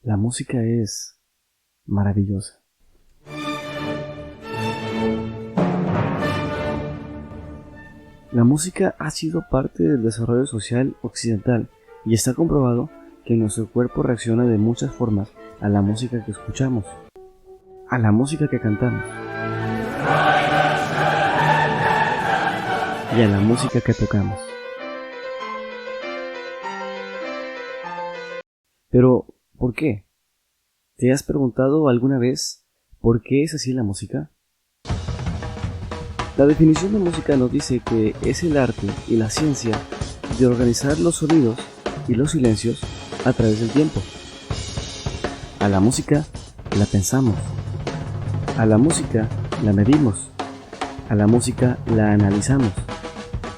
La música es maravillosa. La música ha sido parte del desarrollo social occidental y está comprobado que nuestro cuerpo reacciona de muchas formas a la música que escuchamos, a la música que cantamos y a la música que tocamos. Pero, ¿por qué? ¿Te has preguntado alguna vez por qué es así la música? La definición de música nos dice que es el arte y la ciencia de organizar los sonidos y los silencios a través del tiempo. A la música la pensamos, a la música la medimos, a la música la analizamos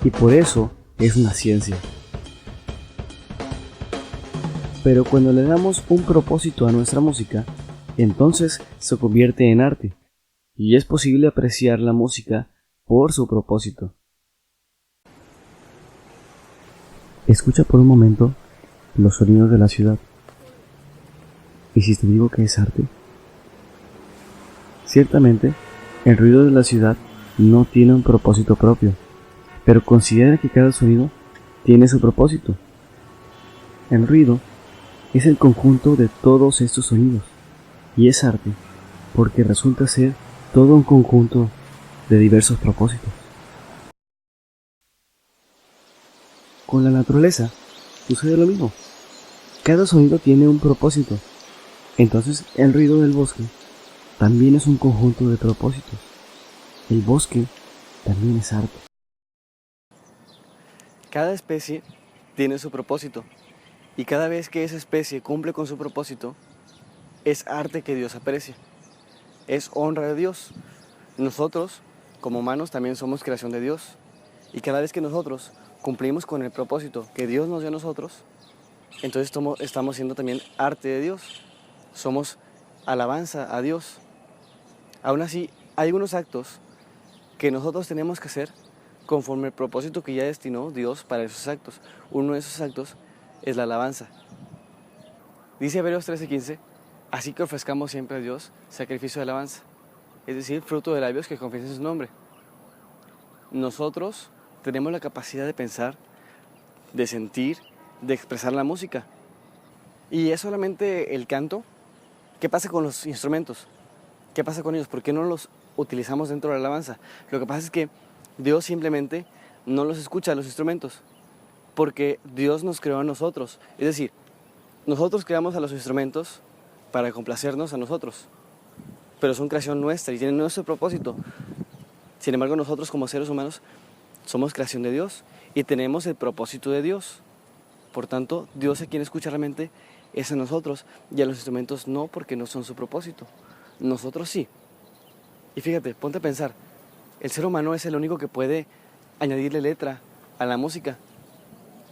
y por eso es una ciencia. Pero cuando le damos un propósito a nuestra música, entonces se convierte en arte y es posible apreciar la música por su propósito. Escucha por un momento los sonidos de la ciudad. ¿Y si te digo que es arte? Ciertamente, el ruido de la ciudad no tiene un propósito propio, pero considera que cada sonido tiene su propósito. El ruido es el conjunto de todos estos sonidos, y es arte porque resulta ser todo un conjunto de diversos propósitos. Con la naturaleza sucede lo mismo. Cada sonido tiene un propósito. Entonces el ruido del bosque también es un conjunto de propósitos. El bosque también es arte. Cada especie tiene su propósito y cada vez que esa especie cumple con su propósito, es arte que Dios aprecia, es honra de Dios. Nosotros, como humanos, también somos creación de Dios y cada vez que nosotros cumplimos con el propósito que Dios nos dio a nosotros, entonces estamos siendo también arte de Dios, somos alabanza a Dios. Aún así, hay unos actos que nosotros tenemos que hacer conforme al propósito que ya destinó Dios para esos actos. Uno de esos actos es la alabanza. Dice Hebreos 13:15, así que ofrezcamos siempre a Dios sacrificio de alabanza, es decir, fruto de labios que confiesen su nombre. Nosotros tenemos la capacidad de pensar, de sentir, de expresar la música. Y es solamente el canto. ¿Qué pasa con los instrumentos? ¿Qué pasa con ellos? ¿Por qué no los utilizamos dentro de la alabanza? Lo que pasa es que Dios simplemente no los escucha a los instrumentos, porque Dios nos creó a nosotros. Es decir, nosotros creamos a los instrumentos para complacernos a nosotros, pero son creación nuestra y tienen nuestro propósito. Sin embargo, nosotros como seres humanos somos creación de Dios y tenemos el propósito de Dios. Por tanto, Dios a quien escucha realmente es a nosotros y a los instrumentos no, porque no son su propósito. Nosotros sí. Y fíjate, ponte a pensar, el ser humano es el único que puede añadirle letra a la música.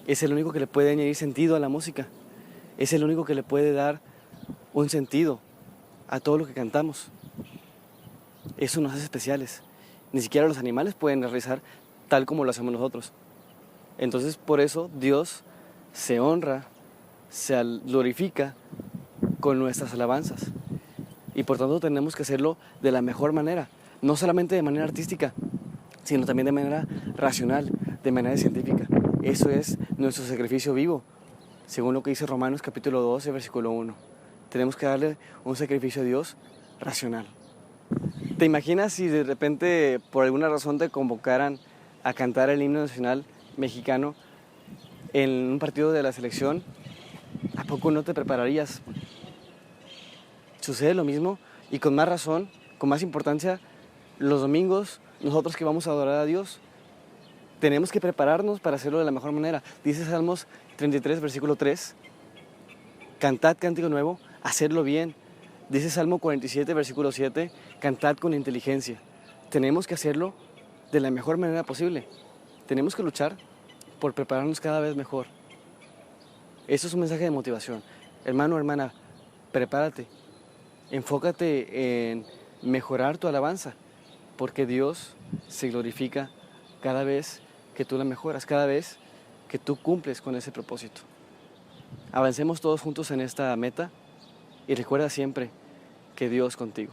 Es el único que le puede añadir sentido a la música. Es el único que le puede dar un sentido a todo lo que cantamos. Eso nos hace especiales. Ni siquiera los animales pueden realizar tal como lo hacemos nosotros. Entonces, por eso Dios se honra, se glorifica con nuestras alabanzas. Y por tanto tenemos que hacerlo de la mejor manera. No solamente de manera artística, sino también de manera racional, de manera científica. Eso es nuestro sacrificio vivo, según lo que dice Romanos capítulo 12, versículo 1. Tenemos que darle un sacrificio a Dios racional. ¿Te imaginas si de repente por alguna razón te convocaran a cantar el himno nacional mexicano en un partido de la selección? ¿A poco no te prepararías? Sucede lo mismo y con más razón, con más importancia, los domingos, nosotros que vamos a adorar a Dios, tenemos que prepararnos para hacerlo de la mejor manera. Dice Salmos 33, versículo 3, cantad cántico nuevo, hacedlo bien. Dice Salmo 47, versículo 7, cantad con inteligencia. Tenemos que hacerlo de la mejor manera posible. Tenemos que luchar por prepararnos cada vez mejor. Eso es un mensaje de motivación. Hermano, hermana, prepárate. Enfócate en mejorar tu alabanza, porque Dios se glorifica cada vez que tú la mejoras, cada vez que tú cumples con ese propósito. Avancemos todos juntos en esta meta y recuerda siempre que Dios contigo.